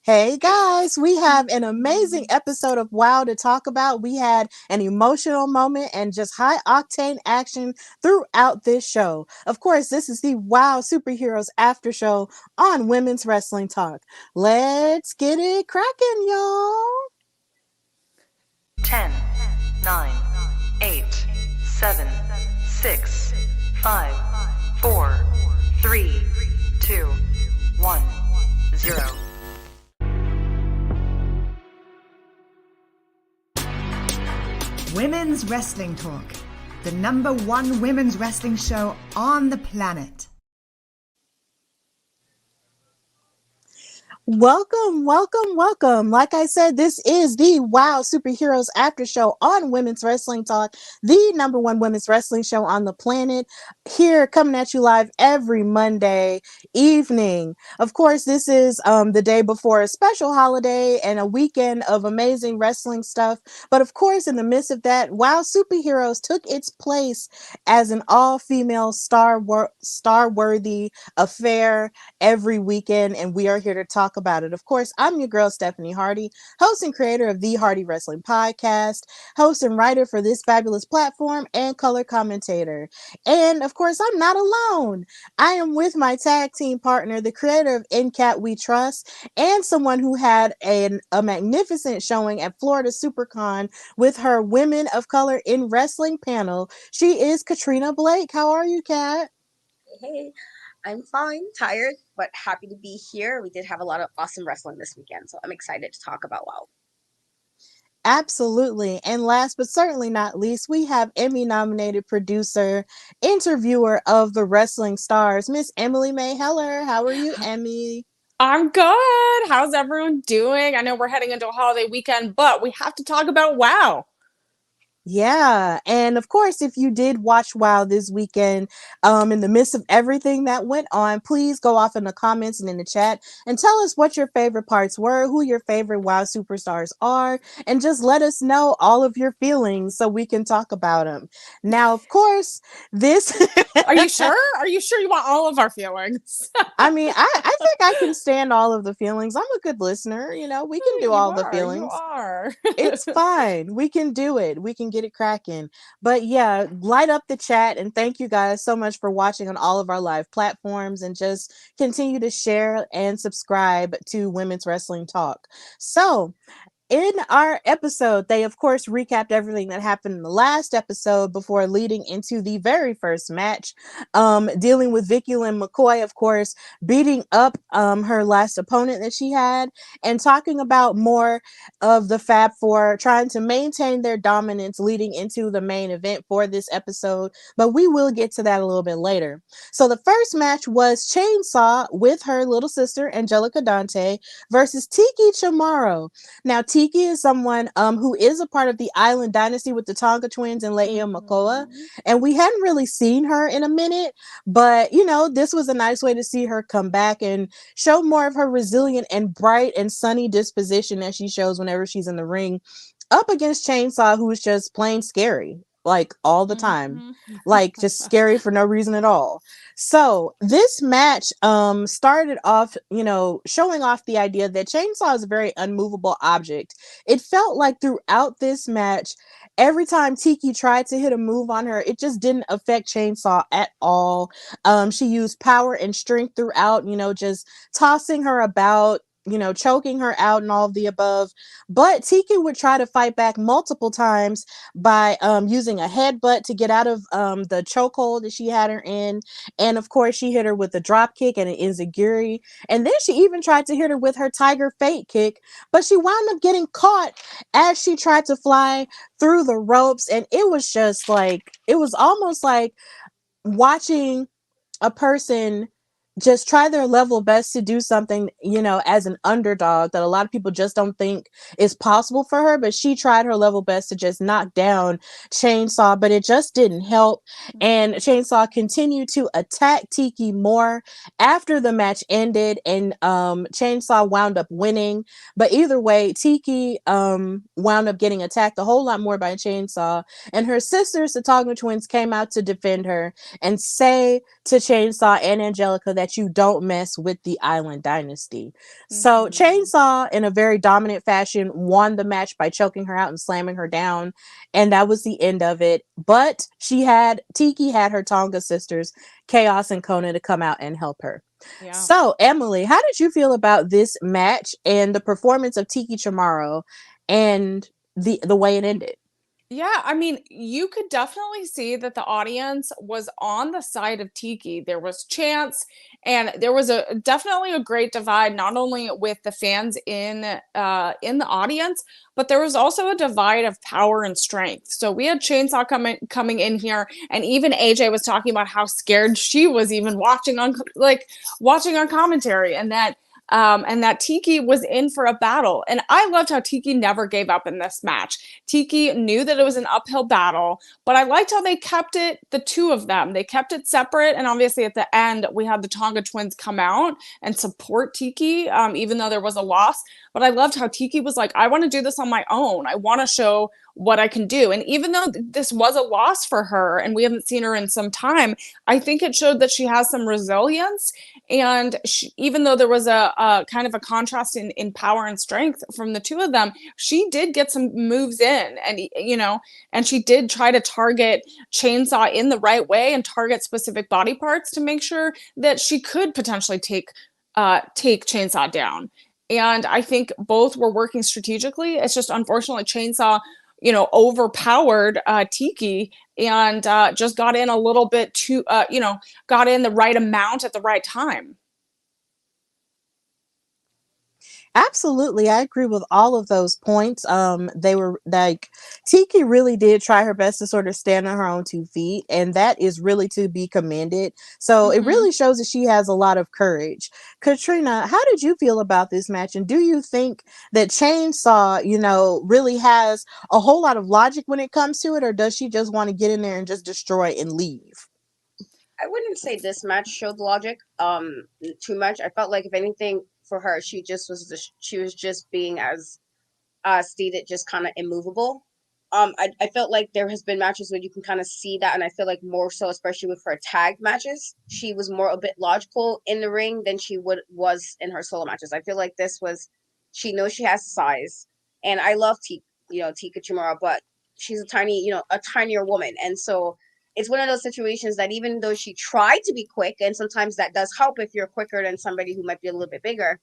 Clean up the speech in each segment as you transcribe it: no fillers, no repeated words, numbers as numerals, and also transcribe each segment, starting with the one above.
Hey guys, we have an amazing episode of WoW to talk about. We had an emotional moment and just high octane action throughout this show. Of course, this is the WoW Superheroes After Show on Women's Wrestling Talk. Let's get it cracking, y'all. 10, 9, 8, 7, 6, 5, 4, 3, 2, 1, 0. Women's Wrestling Talk, the #1 women's wrestling show on the planet. Welcome. Like I said, this is the WoW Superheroes After Show on Women's Wrestling Talk, the #1 women's wrestling show on the planet. Here, coming at you live every Monday evening. Of course, this is the day before a special holiday and a weekend of amazing wrestling stuff. But of course, in the midst of that, WoW Superheroes took its place as an all-female star-worthy affair every weekend, and we are here to talk about it. Of course, I'm your girl, Stephanie Hardy, host and creator of the Hardy Wrestling Podcast, host and writer for this fabulous platform, and color commentator. And of course, I'm not alone. I am with my tag team partner, the creator of NCAT We Trust, and someone who had a magnificent showing at Florida SuperCon with her Women of Color in Wrestling panel. She is Katrina Blake. How are you, Kat? Hey, I'm fine, tired, but happy to be here. We did have a lot of awesome wrestling this weekend, so I'm excited to talk about WoW. Absolutely. And last but certainly not least, we have Emmy-nominated producer, interviewer of the Wrestling Stars, Miss Emily May Heller. How are you, Emmy? I'm good. How's everyone doing? I know we're heading into a holiday weekend, but we have to talk about WoW. Yeah, and of course, if you did watch WoW this weekend, in the midst of everything that went on, please go off in the comments and in the chat and tell us what your favorite parts were, who your favorite WoW superstars are, and just let us know all of your feelings so we can talk about them. Now, of course, this... Are you sure? Are you sure you want all of our feelings? I mean, I think I can stand all of the feelings. I'm a good listener. You know, we can do all the feelings. You are. It's fine. We can do it. We can get it cracking. But yeah, light up the chat, and thank you guys so much for watching on all of our live platforms, and just continue to share and subscribe to Women's Wrestling Talk. So, in our episode, they of course recapped everything that happened in the last episode before leading into the very first match, dealing with Vicky Lynn McCoy, of course, beating up her last opponent that she had, and talking about more of the Fab Four trying to maintain their dominance leading into the main event for this episode. But we will get to that a little bit later. So the first match was Chainsaw with her little sister Angelica Dante versus Tiki Chamorro. Now, Tiki is someone who is a part of the Island Dynasty with the Tonga twins and Leia Makoa, and we hadn't really seen her in a minute, but you know, this was a nice way to see her come back and show more of her resilient and bright and sunny disposition that she shows whenever she's in the ring up against Chainsaw, who is just plain scary, like all the time, like just scary for no reason at all. So this match started off, you know, showing off the idea that Chainsaw is a very unmovable object. It felt like throughout this match, every time Tiki tried to hit a move on her, it just didn't affect Chainsaw at all. She used power and strength throughout, you know, just tossing her about, you know, choking her out and all of the above. But Tiki would try to fight back multiple times by using a headbutt to get out of the chokehold that she had her in. And of course, she hit her with a drop kick and an enziguri. And then she even tried to hit her with her Tiger Fate kick, but she wound up getting caught as she tried to fly through the ropes. And it was just like, it was almost like watching a person just try their level best to do something, you know, as an underdog that a lot of people just don't think is possible for her. But she tried her level best to just knock down Chainsaw, but it just didn't help. And Chainsaw continued to attack Tiki more after the match ended, and Chainsaw wound up winning. But either way, Tiki wound up getting attacked a whole lot more by Chainsaw, and her sisters, the Tonga twins, came out to defend her and say to Chainsaw and Angelica that that you don't mess with the Island Dynasty. So Chainsaw, in a very dominant fashion, won the match by choking her out and slamming her down, and that was the end of it. But Tiki had her Tonga sisters, Chaos and Kona, to come out and help her. Yeah. So, Emily, how did you feel about this match and the performance of Tiki Chamorro and the way it ended? Yeah, I mean, you could definitely see that the audience was on the side of Tiki. There was chants, and there was definitely a great divide, not only with the fans in the audience, but there was also a divide of power and strength. So we had Chainsaw coming in here, and even AJ was talking about how scared she was even watching on commentary, and that Tiki was in for a battle. And I loved how Tiki never gave up in this match. Tiki knew that it was an uphill battle, but I liked how they kept it, the two of them. They kept it separate, and obviously at the end, we had the Tonga twins come out and support Tiki, even though there was a loss. But I loved how Tiki was like, I want to do this on my own. I want to show what I can do. And even though this was a loss for her and we haven't seen her in some time, I think it showed that she has some resilience. And even though there was a kind of a contrast in power and strength from the two of them, she did get some moves in, and and she did try to target Chainsaw in the right way and target specific body parts to make sure that she could potentially take Chainsaw down. And I think both were working strategically. It's just unfortunately Chainsaw, overpowered Tiki and just got in a little bit too, got in the right amount at the right time. Absolutely. I agree with all of those points. They were like, Tiki really did try her best to sort of stand on her own 2 feet, and that is really to be commended. So it really shows that she has a lot of courage. Katrina, how did you feel about this match? And do you think that Chainsaw, really has a whole lot of logic when it comes to it, or does she just want to get in there and just destroy and leave? I wouldn't say this match showed logic too much. I felt like if anything for her, she was just being, as stated, just kind of immovable. I felt like there has been matches where you can kind of see that, and I feel like more so, especially with her tag matches, she was more a bit logical in the ring than she was in her solo matches. I feel like she knows she has size, and I love Tiki Chamorro, but she's a tinier woman, and so it's one of those situations that even though she tried to be quick, and sometimes that does help if you're quicker than somebody who might be a little bit bigger,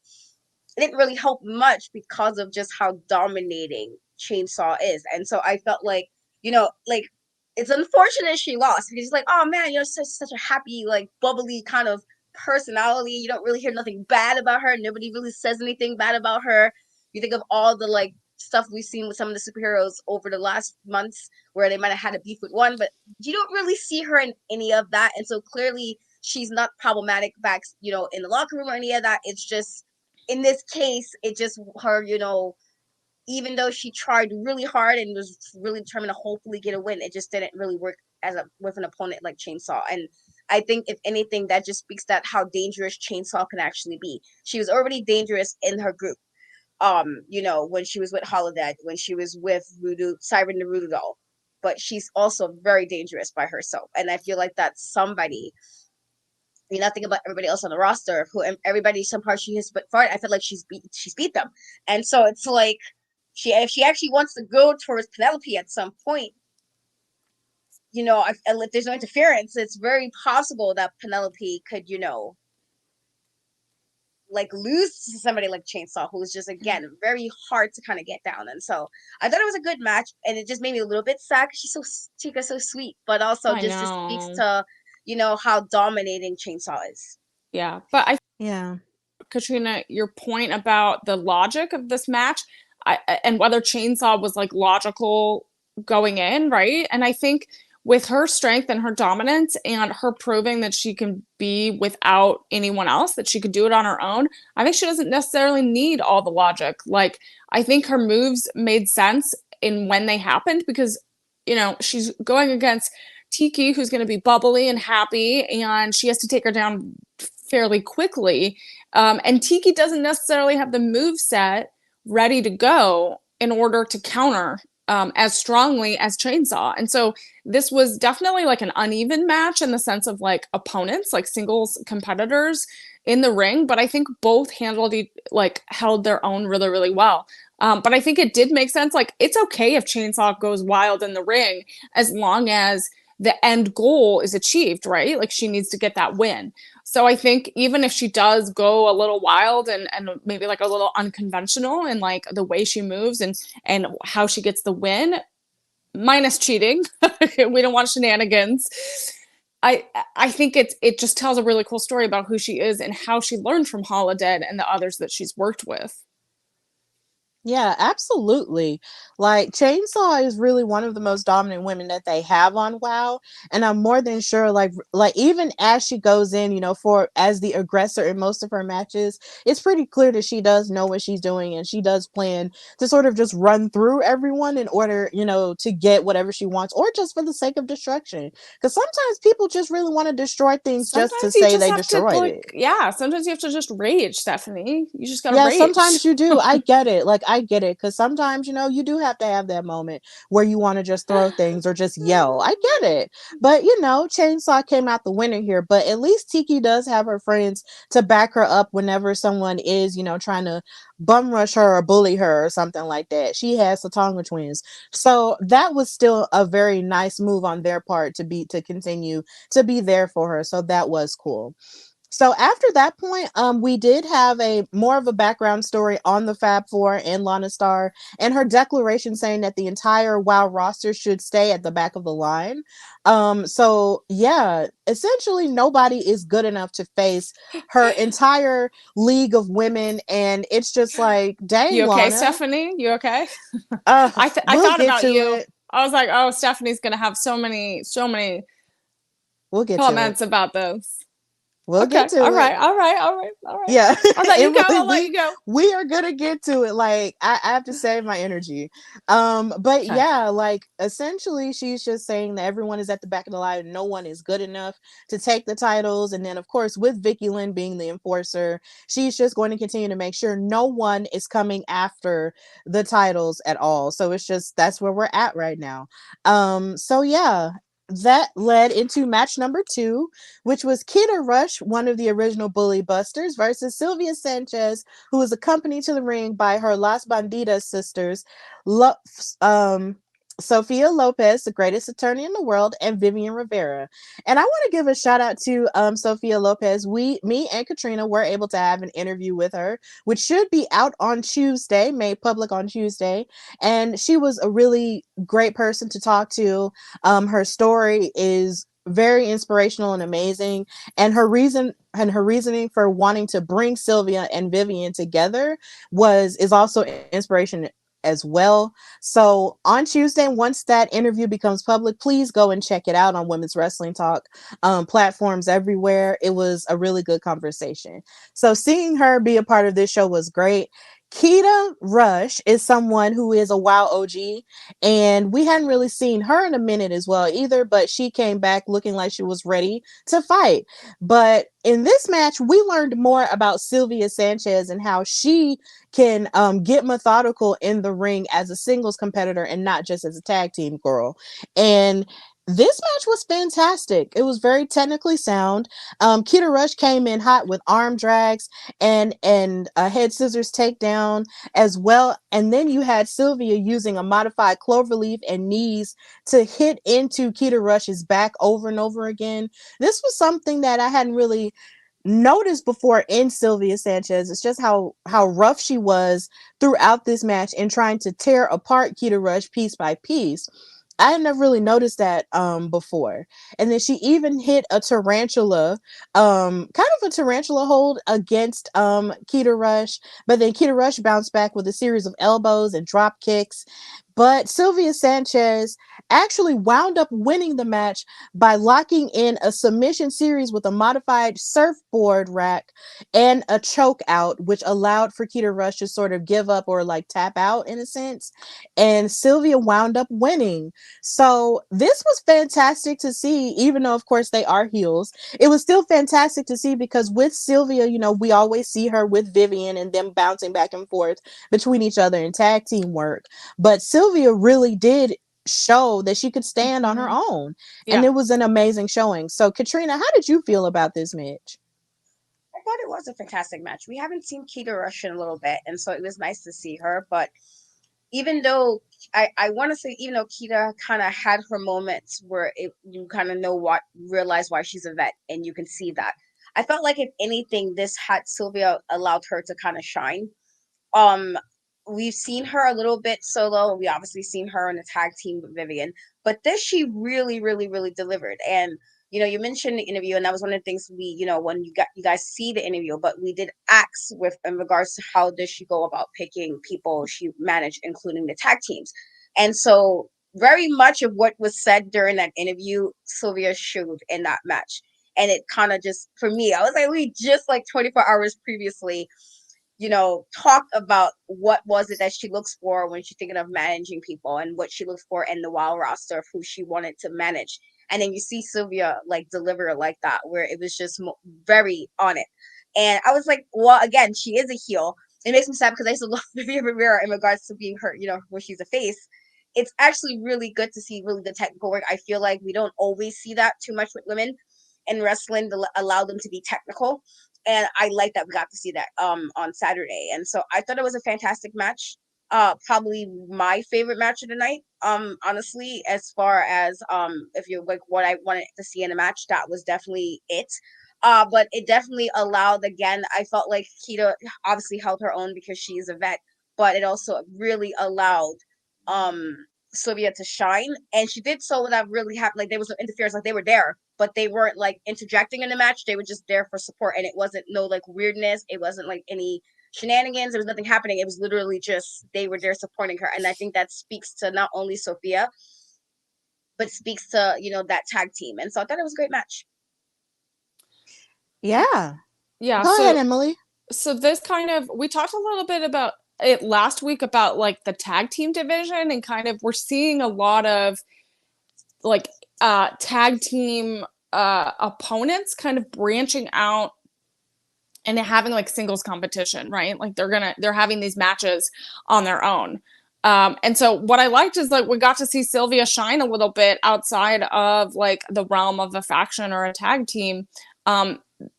it didn't really help much because of just how dominating Chainsaw is. And so I felt like, it's unfortunate she lost, because it's like, oh man, such a happy, like bubbly kind of personality. You don't really hear nothing bad about her. Nobody really says anything bad about her. You think of all the like stuff we've seen with some of the superheroes over the last months where they might have had a beef with one, but you don't really see her in any of that. And so clearly she's not problematic back, in the locker room or any of that. It's just, in this case, it just her, even though she tried really hard and was really determined to hopefully get a win, it just didn't really work with an opponent like Chainsaw. And I think if anything, that just speaks that how dangerous Chainsaw can actually be. She was already dangerous in her group. When she was with Holodeck, when she was with Siren the Voodoo Doll, but she's also very dangerous by herself. And I feel like that's somebody, nothing about everybody else on the roster, who everybody, some parts she has put forward, I feel like she's beat them. And so it's like, if she actually wants to go towards Penelope at some point, if there's no interference, it's very possible that Penelope could, lose to somebody like Chainsaw, who is just, again, very hard to kind of get down. And so I thought it was a good match, and it just made me a little bit sad because Chica's so sweet, but also just speaks to, how dominating Chainsaw is. Yeah. But Katrina, your point about the logic of this match, and whether Chainsaw was like logical going in, right? And I think with her strength and her dominance and her proving that she can be without anyone else, that she could do it on her own, I think she doesn't necessarily need all the logic. Like, I think her moves made sense in when they happened, because, she's going against Tiki, who's going to be bubbly and happy, and she has to take her down fairly quickly. And Tiki doesn't necessarily have the move set ready to go in order to counter as strongly as Chainsaw. And so this was definitely like an uneven match in the sense of like opponents, like singles competitors in the ring, but I think both held their own really, really well. But I think it did make sense. Like, it's okay if Chainsaw goes wild in the ring as long as the end goal is achieved, right? Like, she needs to get that win. So I think even if she does go a little wild and maybe like a little unconventional in like the way she moves and how she gets the win, minus cheating, we don't want shenanigans. I think it just tells a really cool story about who she is and how she learned from Holodead and the others that she's worked with. Yeah, absolutely. Like, Chainsaw is really one of the most dominant women that they have on WoW, and I'm more than sure, like even as she goes in, for as the aggressor in most of her matches, it's pretty clear that she does know what she's doing, and she does plan to sort of just run through everyone in order, to get whatever she wants, or just for the sake of destruction. Because sometimes people just really want to destroy things just to Sometimes you say just they have to destroyed it. sometimes you have to just rage, Stephanie. You just gotta Yeah, rage. sometimes you do. I get it. Like, I get it. Because sometimes, you do have to have that moment where you want to just throw things or just yell. I get it. But, Chainsaw came out the winner here. But at least Tiki does have her friends to back her up whenever someone is, trying to bum rush her or bully her or something like that. She has the Tonga twins. So that was still a very nice move on their part to continue to be there for her. So that was cool. So after that point, we did have a more of a background story on the Fab Four and Lana Star and her declaration saying that the entire WoW roster should stay at the back of the line. So yeah, essentially nobody is good enough to face her entire league of women, and it's just like, dang, You okay, Lana. Stephanie? You okay? I We'll thought get about to you. it. I was like, oh, Stephanie's gonna have so many We'll get to it. comments about this. We'll get Okay. to All it. right. All right. All right. All right. Yeah, I'll let you go. really, I'll let you go. we are gonna get to it. Like, I have to save my energy. But Okay. yeah, like, essentially she's just saying that everyone is at the back of the line and no one is good enough to take the titles. And then of course, with Vicky Lynn being the enforcer, she's just going to continue to make sure no one is coming after the titles at all. So it's just, that's where we're at right now. So yeah, that led into match number 2, which was Keta Rush, one of the original Bully Busters, versus Sylvia Sanchez, who was accompanied to the ring by her Las Bandidas sisters, Sophia Lopez, the greatest attorney in the world, and Vivian Rivera. And I want to give a shout out to Sophia Lopez. Me and Katrina were able to have an interview with her, which should be out on Tuesday, made public on Tuesday. And she was a really great person to talk to. Her story is very inspirational and amazing, and her reasoning for wanting to bring Sylvia and Vivian together is also inspiration as well. So on Tuesday, once that interview becomes public, please go and check it out on Women's Wrestling Talk platforms everywhere. It was a really good conversation. So seeing her be a part of this show was great. Keta Rush is someone who is a WoW OG, and we hadn't really seen her in a minute as well either, but she came back looking like she was ready to fight. But in this match, we learned more about Sylvia Sanchez and how she can get methodical in the ring as a singles competitor and not just as a tag team girl. And this match was fantastic. It was very technically sound. Keta Rush came in hot with arm drags and a head scissors takedown as well. And then you had Sylvia using a modified cloverleaf and knees to hit into Keta Rush's back over and over again. This was something that I hadn't really noticed before in Sylvia Sanchez. It's just how rough she was throughout this match and trying to tear apart Keta Rush piece by piece. I had never really noticed that before. And then she even hit a tarantula, kind of a tarantula hold against Keta Rush, but then Keta Rush bounced back with a series of elbows and drop kicks. But Sylvia Sanchez actually wound up winning the match by locking in a submission series with a modified surfboard rack and a choke out, which allowed for Keta Rush to sort of give up or like tap out in a sense. And Sylvia wound up winning. So this was fantastic to see, even though, of course, they are heels. It was still fantastic to see because with Sylvia, we always see her with Vivian and them bouncing back and forth between each other in tag team work. But Sylvia Sylvia really did show that she could stand on her own. And Yeah. it was an amazing showing. So Katrina, how did you feel about this match? I thought it was a fantastic match. We haven't seen Keta Rush in a little bit, and so it was nice to see her. But even though I want to say, even though Keta kind of had her moments where you kind of realize why she's a vet, and you can see that. I felt like if anything, this had Sylvia allowed her to kind of shine. Um, we've seen her a little bit solo. We obviously seen her in a tag team with Vivian, but this she really, really, really delivered. And you mentioned the interview, and that was one of the things when you guys see the interview, but we did ask with in regards to how does she go about picking people she managed, including the tag teams. And so very much of what was said during that interview, Sylvia showed in that match. And it kind of just, for me, I was like, we just like 24 hours previously talk about what was it that she looks for when she's thinking of managing people and what she looks for in the WoW roster of who she wanted to manage. And then you see Sylvia like deliver like that, where it was just very on it. And I was like, well, again, she is a heel. It makes me sad because I used to love Vivian Rivera in regards to being her, when she's a face. It's actually really good to see really the technical work. I feel like we don't always see that too much with women in wrestling to allow them to be technical. And I like that we got to see that on Saturday. And so I thought it was a fantastic match. Probably my favorite match of the night. Honestly, as far as if you're like what I wanted to see in a match, that was definitely it. But it definitely allowed, again, I felt like Keta obviously held her own because she is a vet, but it also really allowed Sylvia to shine, and she did so without really having like there was no interference. Like they were there, but they weren't like interjecting in the match. They were just there for support, and it wasn't no like weirdness. It wasn't like any shenanigans. There was nothing happening. It was literally just they were there supporting her, and I think that speaks to not only Sophia, but speaks to that tag team. And so I thought it was a great match. Yeah. Yeah. Go ahead, Emily. So this kind of, we talked a little bit about it last week about like the tag team division, and kind of we're seeing a lot of like tag team opponents kind of branching out and having like singles competition, right? Like they're having these matches on their own. And so what I liked is like we got to see Sylvia shine a little bit outside of like the realm of a faction or a tag team.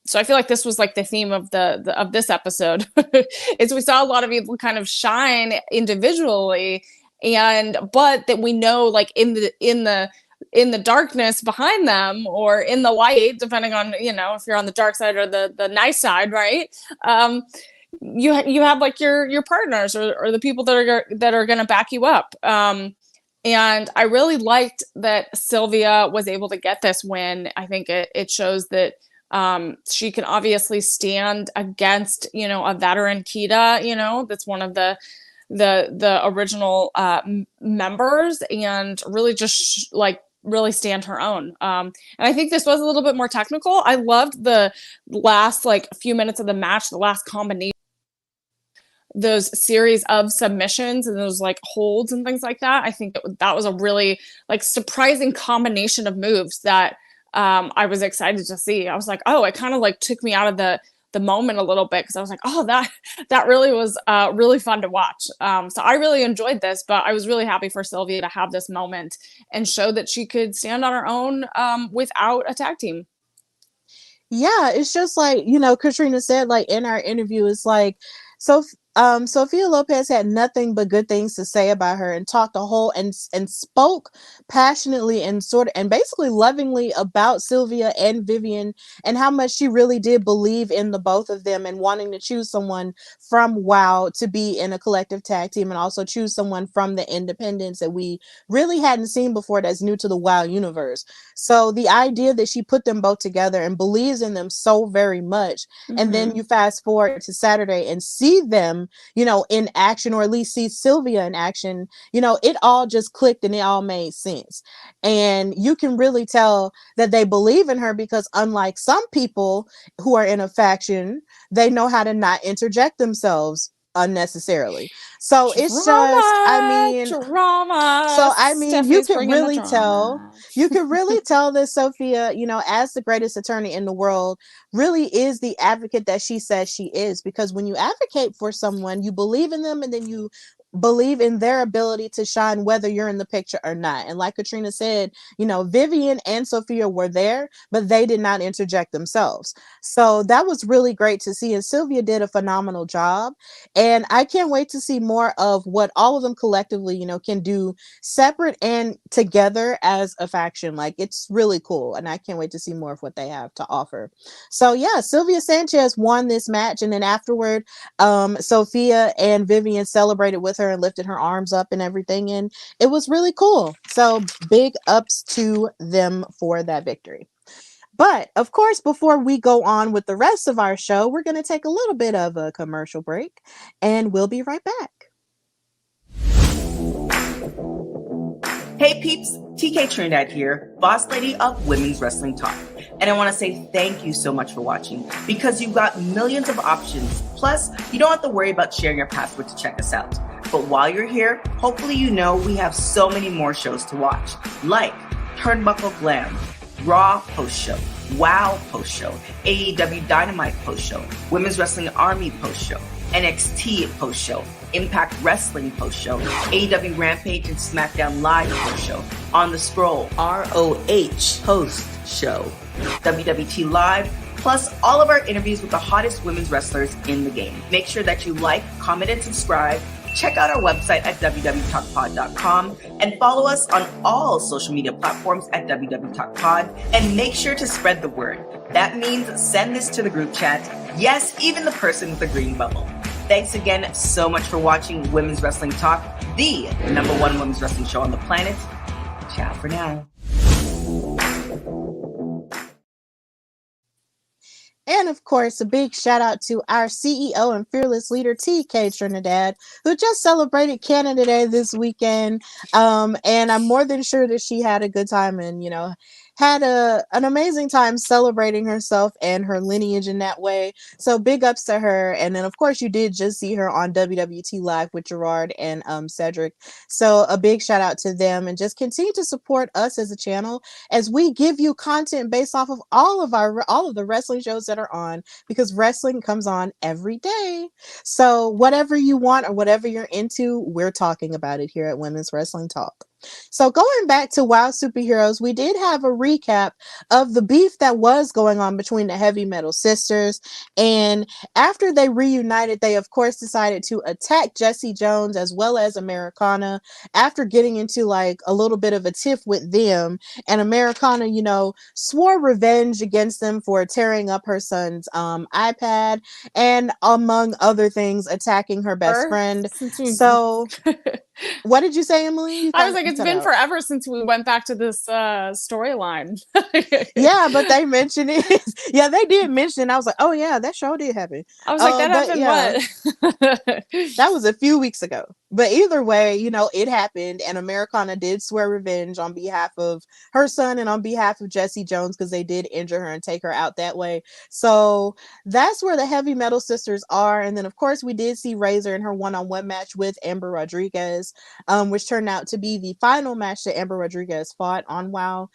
So I feel like this was like the theme of of this episode is we saw a lot of people kind of shine individually, but that we know like in the darkness behind them, or in the light, depending on if you're on the dark side or the nice side, right? You have like your partners or the people that are going to back you up. And I really liked that Sylvia was able to get this win. I think it shows that she can obviously stand against, a veteran Keta, that's one of the original members, and really just really stand her own. And I think this was a little bit more technical. I loved the last few minutes of the match, the last combination, those series of submissions and those holds and things like that. I think that was a really surprising combination of moves that I was excited to see. I was like, oh, it kind of took me out of the moment a little bit, because I was like, oh, that really was really fun to watch. So I really enjoyed this, but I was really happy for Sylvia to have this moment and show that she could stand on her own without a tag team. Yeah, it's just Katrina said, in our interview, it's Sophia Lopez had nothing but good things to say about her, and talked a whole and spoke passionately and basically lovingly about Sylvia and Vivian, and how much she really did believe in the both of them, and wanting to choose someone from WoW to be in a collective tag team, and also choose someone from the independents that we really hadn't seen before, that's new to the WoW universe. So the idea that she put them both together and believes in them so very much, and then you fast forward to Saturday and see them in action, or at least see Sylvia in action, it all just clicked and it all made sense. And you can really tell that they believe in her, because unlike some people who are in a faction, they know how to not interject themselves unnecessarily. So it's just, drama. So you could really tell that Sophia, as the greatest attorney in the world, really is the advocate that she says she is. Because when you advocate for someone, you believe in them, and then you believe in their ability to shine whether you're in the picture or not. And like Katrina said, Vivian and Sophia were there, but they did not interject themselves. So that was really great to see. And Sylvia did a phenomenal job. And I can't wait to see more of what all of them collectively, can do separate and together as a faction. Like, it's really cool. And I can't wait to see more of what they have to offer. So yeah, Sylvia Sanchez won this match. And then afterward, Sophia and Vivian celebrated with her and lifted her arms up and everything. And it was really cool. So big ups to them for that victory. But of course, before we go on with the rest of our show, we're going to take a little bit of a commercial break and we'll be right back. Hey peeps, TK Trinidad here, boss lady of Women's Wrestling Talk. And I want to say thank you so much for watching, because you've got millions of options. Plus, you don't have to worry about sharing your password to check us out. But while you're here, hopefully you know we have so many more shows to watch, like Turnbuckle Glam, Raw post-show, WoW post-show, AEW Dynamite post-show, Women's Wrestling Army post-show, NXT post-show, Impact Wrestling post-show, AEW Rampage and SmackDown Live post-show, On the Scroll, ROH post-show, WWT Live, plus all of our interviews with the hottest women's wrestlers in the game. Make sure that you like, comment, and subscribe. Check out our website at www.talkpod.com and follow us on all social media platforms at www.talkpod, and make sure to spread the word. That means send this to the group chat. Yes, even the person with the green bubble. Thanks again so much for watching Women's Wrestling Talk, the #1 women's wrestling show on the planet. Ciao for now. And of course, a big shout out to our CEO and fearless leader, TK Trinidad, who just celebrated Canada Day this weekend. And I'm more than sure that she had a good time and, had an amazing time celebrating herself and her lineage in that way. So big ups to her. And then, of course, you did just see her on WWT Live with Gerard and Cedric. So a big shout out to them, and just continue to support us as a channel as we give you content based off of all of the wrestling shows that are on, because wrestling comes on every day. So whatever you want or whatever you're into, we're talking about it here at Women's Wrestling Talk. So going back to WoW Superheroes, we did have a recap of the beef that was going on between the Heavy Metal Sisters. And after they reunited, they of course decided to attack Jesse Jones as well as Americana after getting into like a little bit of a tiff with them. And Americana, swore revenge against them for tearing up her son's iPad and, among other things, attacking her best friend. So what did you say, Emily? I was like, it's been forever since we went back to this storyline. Yeah, but they mentioned it. Yeah, they did mention it. I was like, oh yeah, that show did happen. I was like, that happened what? That was a few weeks ago. But either way, it happened, and Americana did swear revenge on behalf of her son and on behalf of Jesse Jones, because they did injure her and take her out that way. So that's where the Heavy Metal Sisters are. And then, of course, we did see Razor in her one-on-one match with Amber Rodriguez, which turned out to be the final match that Amber Rodriguez fought on WoW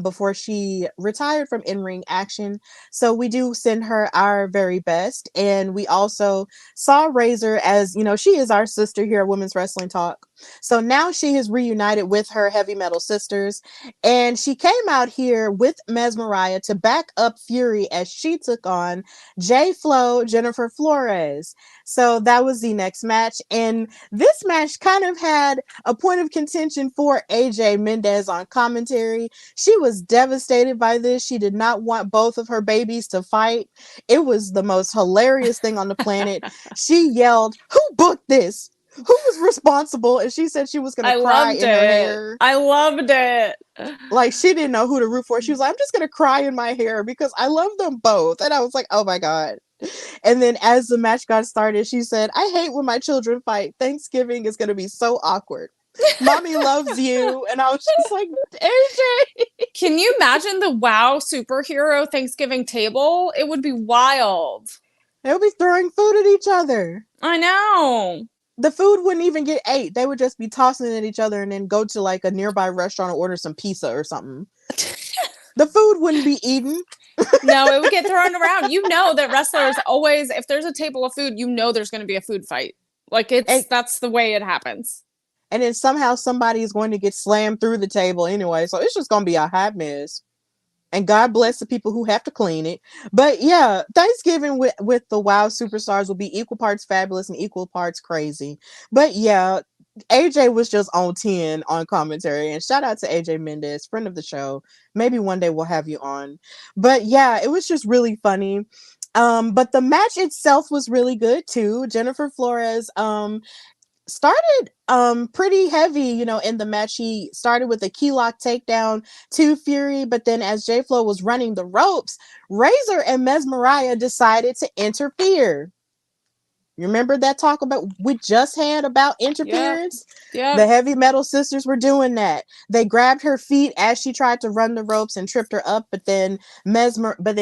before she retired from in-ring action. So we do send her our very best. And we also saw Razor as, she is our sister here at Women's Wrestling Talk. So now she has reunited with her Heavy Metal Sisters, and she came out here with Mesmeriah to back up Fury as she took on J-Flo, Jennifer Florez. So that was the next match, and this match kind of had a point of contention for AJ Mendez on commentary. She was devastated by this. She did not want both of her babies to fight. It was the most hilarious thing on the planet. She yelled, "Who booked this? Who was responsible?" And she said she was going to cry in her hair. I loved it. Like, she didn't know who to root for. She was like, I'm just going to cry in my hair because I love them both. And I was like, oh my God. And then as the match got started, she said, I hate when my children fight. Thanksgiving is going to be so awkward. Mommy loves you. And I was just like, AJ. Can you imagine the WoW superhero Thanksgiving table? It would be wild. They'll be throwing food at each other. I know. The food wouldn't even get ate. They would just be tossing it at each other and then go to like a nearby restaurant and order some pizza or something. The food wouldn't be eaten. No, it would get thrown around. You know that wrestlers always, if there's a table of food, there's going to be a food fight. Like And, that's the way it happens. and then somehow somebody is going to get slammed through the table anyway. So it's just going to be a hot mess. And God bless the people who have to clean it. But yeah, Thanksgiving with the WoW superstars will be equal parts fabulous and equal parts crazy. But yeah, AJ was just on 10 on commentary. And shout out to AJ Mendez, friend of the show. Maybe one day we'll have you on. But yeah, it was just really funny. But the match itself was really good too. Jennifer Florez started pretty heavy, in the match. He started with a key lock takedown to Fury, but then as J Flow was running the ropes, Razor and Mesmeriah decided to interfere. You remember that talk about we just had about interference? Yeah. The Heavy Metal Sisters were doing that. They grabbed her feet as she tried to run the ropes and tripped her up, but then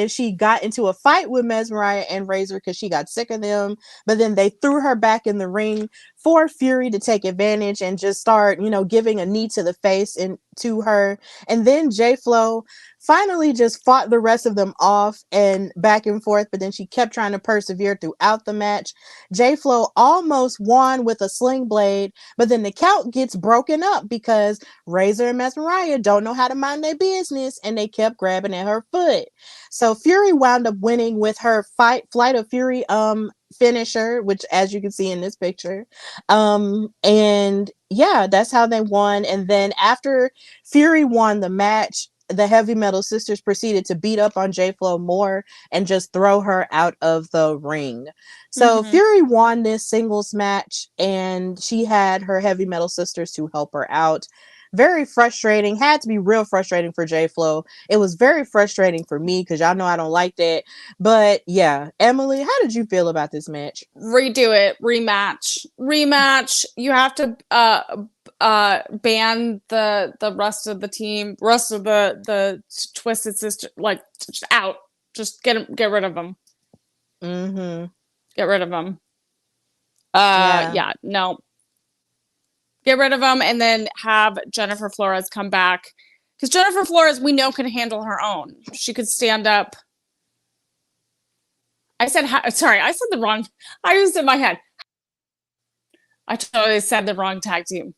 she got into a fight with Mesmeriah and Razor because she got sick of them. But then they threw her back in the ring for Fury to take advantage and just start, giving a knee to the face and to her. And then J Flow finally just fought the rest of them off and back and forth, but then she kept trying to persevere throughout the match. J Flow almost won with a sling blade, but then the count gets broken up because Razor and Mesmeriah don't know how to mind their business, and they kept grabbing at her foot. So Fury wound up winning with her Flight of Fury finisher, which as you can see in this picture. And yeah, that's how they won. And then after Fury won the match, the Heavy Metal Sisters proceeded to beat up on J Flow more and just throw her out of the ring. So Fury won this singles match, and she had her Heavy Metal Sisters to help her out. Very frustrating. Had to be real frustrating for J Flow. It was very frustrating for me because y'all know I don't like that. But yeah, Emily, how did you feel about this match? Redo it. Rematch. You have to ban the rest of the team, rest of the Twisted Sister, like, out. Just get rid of them. Get rid of them. Yeah, no. Get rid of them and then have Jennifer Florez come back. Because Jennifer Florez, we know, can handle her own. She could stand up. I said the wrong. I used it in my head. I totally said the wrong tag team.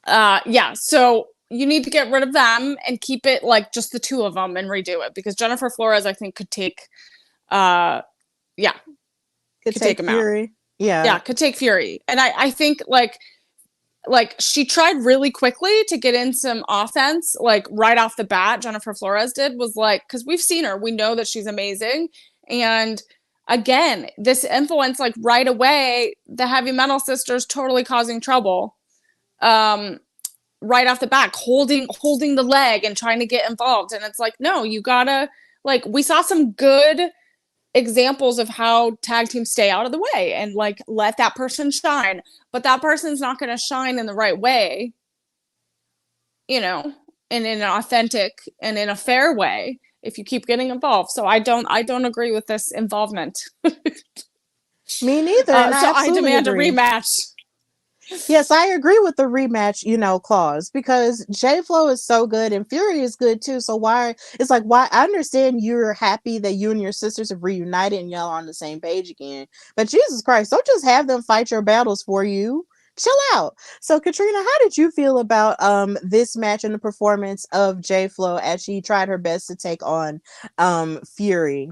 Yeah, so you need to get rid of them and keep it like just the two of them and redo it, because Jennifer Florez, I think, could take could take him Fury out. Yeah, could take Fury. And I think like she tried really quickly to get in some offense, like right off the bat. Jennifer Florez was like, because we've seen her, we know that she's amazing. And again, this influence, like right away, the Heavy Metal Sisters totally causing trouble. Right off the back, holding the leg and trying to get involved. And it's like, no, you gotta, like, we saw some good examples of how tag teams stay out of the way and like let that person shine, but that person's not going to shine in the right way, and in an authentic and in a fair way if you keep getting involved. So I don't agree with this involvement. Me neither. So I demand a rematch. Yes, I agree with the rematch, clause, because J Flow is so good and Fury is good too. So why I understand you're happy that you and your sisters have reunited and y'all are on the same page again. But Jesus Christ, don't just have them fight your battles for you. Chill out. So Katrina, how did you feel about this match and the performance of J Flow as she tried her best to take on Fury?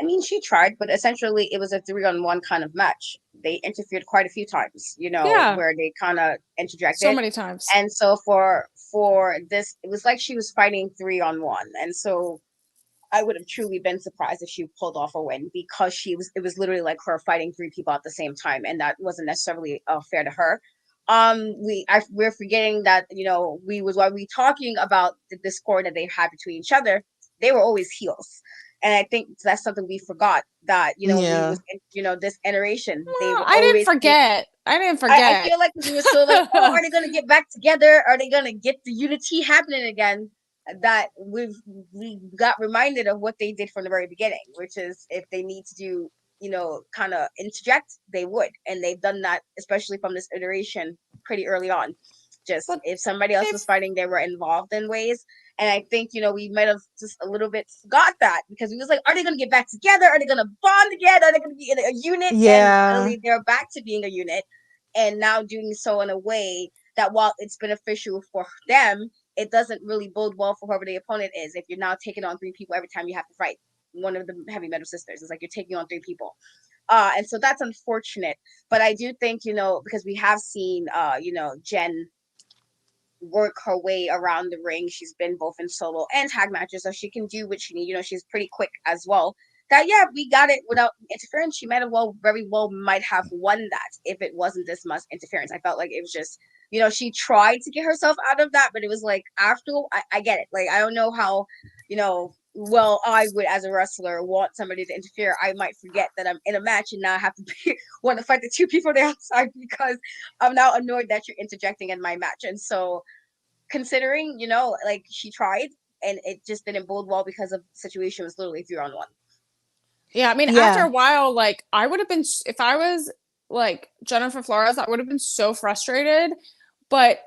I mean, she tried, but essentially it was a 3-on-1 kind of match. They interfered quite a few times, where they kind of interjected. So many times. And so for this, it was like she was fighting 3-on-1. And so I would have truly been surprised if she pulled off a win, because it was literally like her fighting 3 people at the same time. And that wasn't necessarily fair to her. We're forgetting that, while we talking about the discord that they had between each other, they were always heels. And I think that's something we forgot, that, this iteration. I didn't forget. I feel like we were still like, oh, are they going to get back together? Are they going to get the unity happening again? That we got reminded of what they did from the very beginning, which is if they need to do, kind of interject, they would. And they've done that, especially from this iteration pretty early on. If somebody else was fighting, they were involved in ways. And I think, we might have just a little bit forgot that, because we was like, are they going to get back together? Are they going to bond again? Are they going to be in a unit? And Yeah. finally they're back to being a unit, and now doing so in a way that, while it's beneficial for them, it doesn't really bode well for whoever the opponent is. If you're now taking on 3 people every time you have to fight one of the heavy metal sisters, it's like you're taking on 3 people. And so that's unfortunate. But I do think, because we have seen, Jen work her way around the ring. She's been both in solo and tag matches, so she can do what she needs. She's pretty quick as well. That, yeah, we got it without interference. She very well might have won that if it wasn't this much interference. I felt like it was just, she tried to get herself out of that, but it was like, after, I get it. Like, I don't know how, well, I would, as a wrestler, want somebody to interfere. I might forget that I'm in a match and now I have to want to fight the 2 people on the outside because I'm now annoyed that you're interjecting in my match. And so, considering, like, she tried and it just didn't bode well because of the situation was literally 3-on-1. Yeah, I mean, after a while, like, I would have been, if I was like Jennifer Florez, I would have been so frustrated. But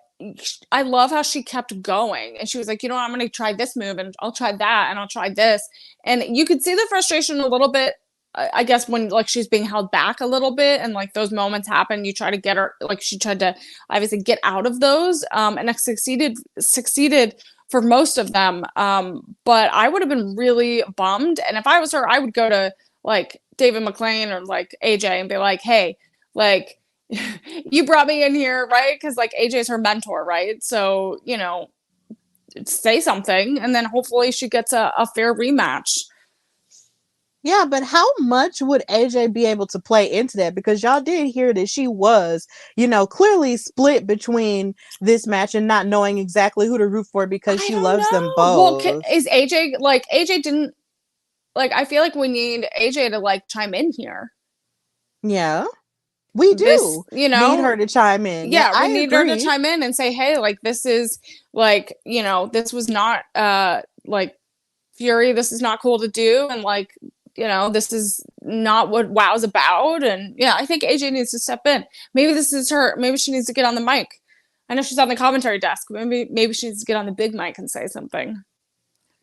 I love how she kept going, and she was like, I'm going to try this move, and I'll try that, and I'll try this. And you could see the frustration a little bit, I guess, when like she's being held back a little bit, and like those moments happen, you try to get her, like she tried to obviously get out of those, and it succeeded for most of them. But I would have been really bummed, and if I was her, I would go to like David McLean or like AJ and be like, hey, like, you brought me in here, right? Because like AJ's her mentor, right? So, say something, and then hopefully she gets a fair rematch. Yeah, but how much would AJ be able to play into that? Because y'all did hear that she was, clearly split between this match and not knowing exactly who to root for because she loves them both. Well, is AJ, like, AJ didn't, like, I feel like we need AJ to like chime in here. Yeah. We do need her to chime in. Yeah, we I need agree. her to chime in and say, hey, like, this is like, this was not like Fury, this is not cool to do, and like, this is not what WoW's about. And yeah, I think AJ needs to step in. Maybe this is her, maybe she needs to get on the mic. I know she's on the commentary desk. Maybe she needs to get on the big mic and say something.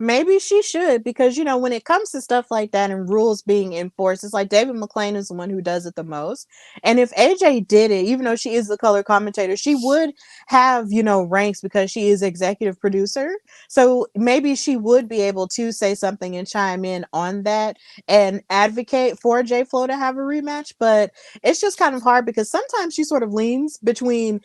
Maybe she should, because, when it comes to stuff like that and rules being enforced, it's like David McLean is the one who does it the most. And if AJ did it, even though she is the color commentator, she would have, ranks because she is executive producer. So maybe she would be able to say something and chime in on that and advocate for J Flo to have a rematch. But it's just kind of hard because sometimes she sort of leans between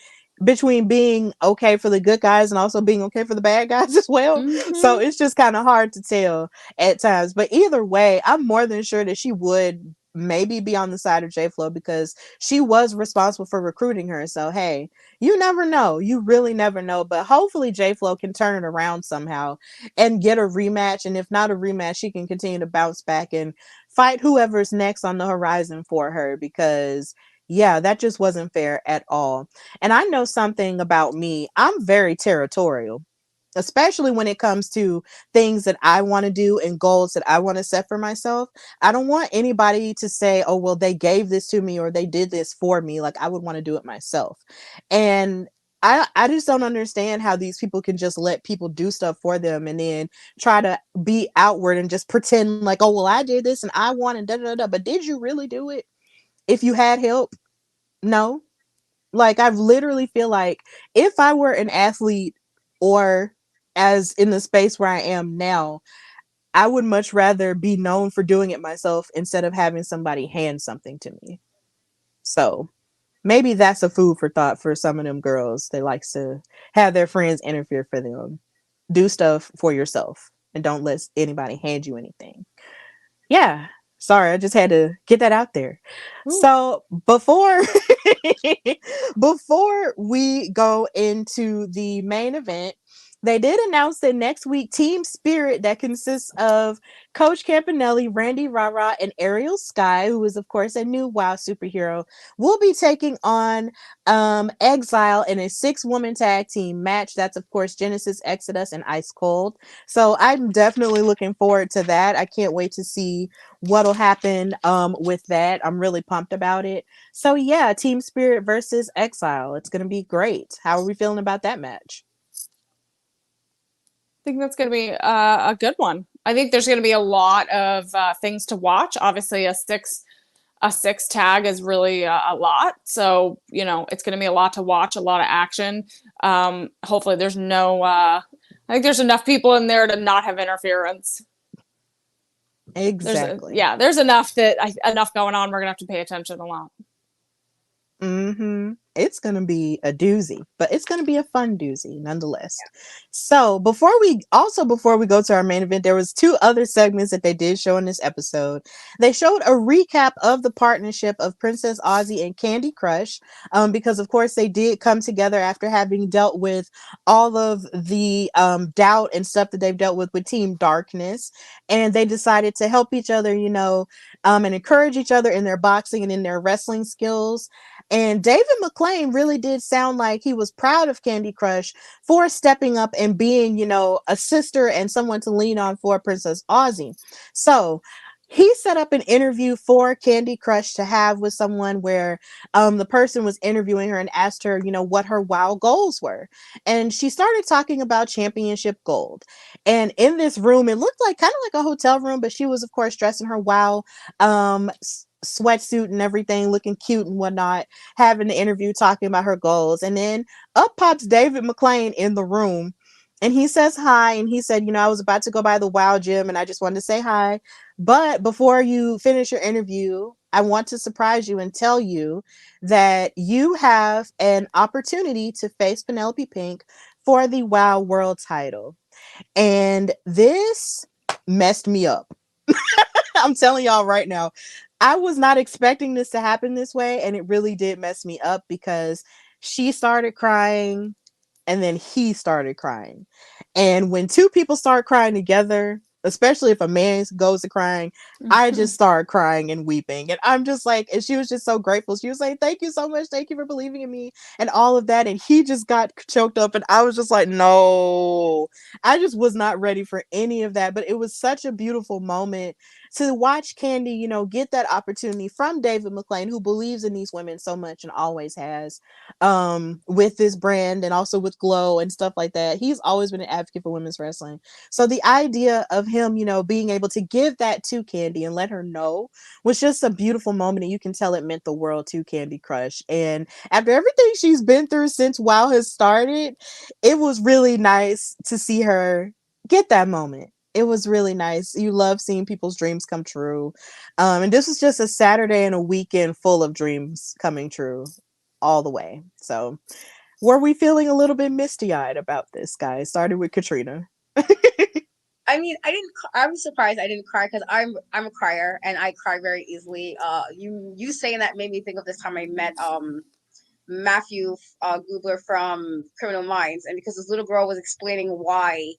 being okay for the good guys and also being okay for the bad guys as well. Mm-hmm. So it's just kind of hard to tell at times. But either way, I'm more than sure that she would maybe be on the side of J Flo because she was responsible for recruiting her. So hey, you never know. You really never know. But hopefully J Flo can turn it around somehow and get a rematch. And if not a rematch, she can continue to bounce back and fight whoever's next on the horizon for her, because yeah, that just wasn't fair at all. And I know something about me. I'm very territorial, especially when it comes to things that I want to do and goals that I want to set for myself. I don't want anybody to say, oh, well, they gave this to me or they did this for me. Like, I would want to do it myself. And I just don't understand how these people can just let people do stuff for them and then try to be outward and just pretend like, oh, well, I did this and I wanted da da da. But did you really do it? If you had help? No. Like, I literally feel like if I were an athlete or as in the space where I am now, I would much rather be known for doing it myself instead of having somebody hand something to me. So maybe that's a food for thought for some of them girls. They like to have their friends interfere for them. Do stuff for yourself and don't let anybody hand you anything. Yeah. Sorry, I just had to get that out there. Ooh. So before we go into the main event, they did announce that next week Team Spirit, that consists of Coach Campanelli, Randy Rara, and Ariel Sky, who is of course a new WoW superhero, will be taking on Exile in a 6-woman tag team match. That's of course Genesis, Exodus, and Ice Cold. So I'm definitely looking forward to that. I can't wait to see what'll happen with that. I'm really pumped about it. So yeah, Team Spirit versus Exile. It's gonna be great. How are we feeling about that match? think that's going to be a good one. I think there's going to be a lot of things to watch. Obviously, a six tag is really a lot. So, you know, it's going to be a lot to watch, a lot of action. Hopefully there's I think there's enough people in there to not have interference. Exactly. There's enough going on. We're going to have to pay attention a lot. It's going to be a doozy, but it's going to be a fun doozy nonetheless. So before we go to our main event, there was 2 other segments that they did show in this episode. They showed a recap of the partnership of Princess Aussie and Kandi Krush, because of course they did come together after having dealt with all of the doubt and stuff that they've dealt with Team Darkness, and they decided to help each other, you know, and encourage each other in their boxing and in their wrestling skills. And David McClain really did sound like he was proud of Kandi Krush for stepping up and being, you know, a sister and someone to lean on for Princess Aussie. So he set up an interview for Kandi Krush to have with someone where the person was interviewing her and asked her, you know, what her WoW goals were. And she started talking about championship gold. And in this room, it looked like kind of like a hotel room, but she was, of course, dressed in her WoW sweatsuit and everything, looking cute and whatnot, having the interview talking about her goals. And then up pops David McClain in the room, and he says hi, and he said, you know, I was about to go by the WoW gym and I just wanted to say hi, but before you finish your interview, I want to surprise you and tell you that you have an opportunity to face Penelope Pink for the WoW world title. And this messed me up. I'm telling y'all right now, I was not expecting this to happen this way, and it really did mess me up because she started crying and then he started crying. And when 2 people start crying together, especially if a man goes to crying, I just started crying and weeping. And I'm just like, and she was just so grateful. She was like, thank you so much. Thank you for believing in me and all of that. And he just got choked up. And I was just like, no, I just was not ready for any of that. But it was such a beautiful moment to watch Kandi, you know, get that opportunity from David McClain, who believes in these women so much and always has, with this brand and also with Glow and stuff like that. He's always been an advocate for women's wrestling. So the idea of him, you know, being able to give that to Kandi and let her know was just a beautiful moment. And you can tell it meant the world to Kandi Krush. And after everything she's been through since WoW has started, it was really nice to see her get that moment. It was really nice. You love seeing people's dreams come true. And this was just a Saturday and a weekend full of dreams coming true all the way. So were we feeling a little bit misty-eyed about this, guys? Started with Katrina. I mean, I was surprised I didn't cry because I'm a crier and I cry very easily. You saying that made me think of this time I met Matthew Gubler from Criminal Minds, and because this little girl was explaining why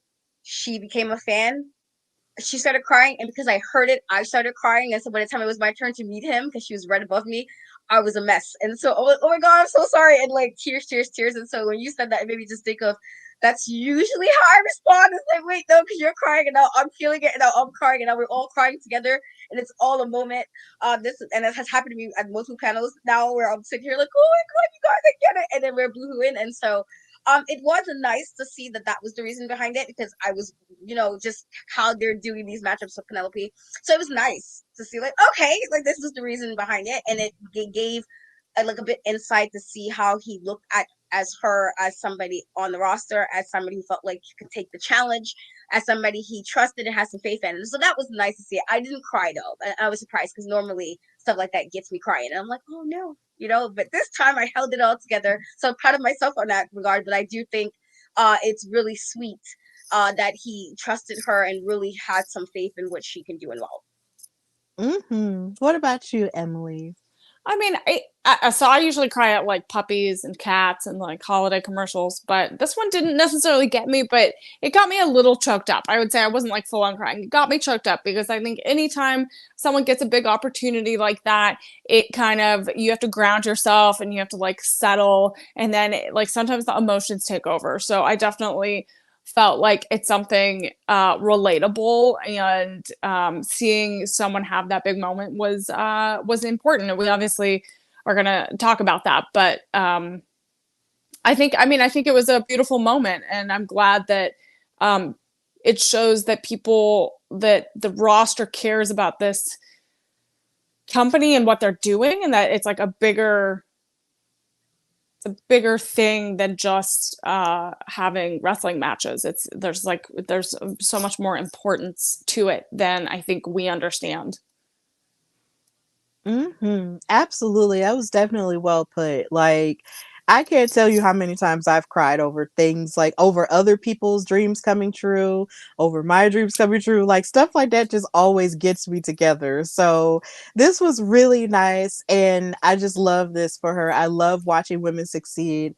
she became a fan, she started crying, and because I heard it, I started crying. And so by the time it was my turn to meet him, because she was right above me, I was a mess. And so, oh my God, I'm so sorry. And like tears. And so when you said that, it made me just think of, that's usually how I respond. It's like, wait, no, because you're crying, and now I'm feeling it, and now I'm crying, and now we're all crying together, and it's all a moment. It has happened to me at multiple panels now, where I'm sitting here like, oh my God, you guys, I get it, and then we're boohooing, and so. It was nice to see that was the reason behind it, because I was, you know, just how they're doing these matchups with Penelope. So it was nice to see, like, okay, like this is the reason behind it, and it gave like a bit insight to see how he looked at as somebody on the roster, as somebody who felt like he could take the challenge, as somebody he trusted and has some faith in. And so that was nice to see. I didn't cry though. I was surprised because normally stuff like that gets me crying, and I'm like, oh no, you know. But this time I held it all together. So I'm proud of myself on that regard. But I do think it's really sweet that he trusted her and really had some faith in what she can do in WoW. What about you, Emily? I mean, so I usually cry at like puppies and cats and like holiday commercials, but this one didn't necessarily get me, but it got me a little choked up. I would say I wasn't like full on crying. It got me choked up because I think anytime someone gets a big opportunity like that, it kind of, you have to ground yourself and you have to like settle. And then like sometimes the emotions take over. So I definitely felt like it's something relatable, and seeing someone have that big moment was important. And we obviously are going to talk about that, but I think it was a beautiful moment, and I'm glad that it shows that that the roster cares about this company and what they're doing, and that it's like a bigger thing than just having wrestling matches. There's so much more importance to it than I think we understand. Absolutely. That was definitely well put. Like, I can't tell you how many times I've cried over things, like over other people's dreams coming true, over my dreams coming true. Like, stuff like that just always gets me together. So this was really nice, and I just love this for her. I love watching women succeed.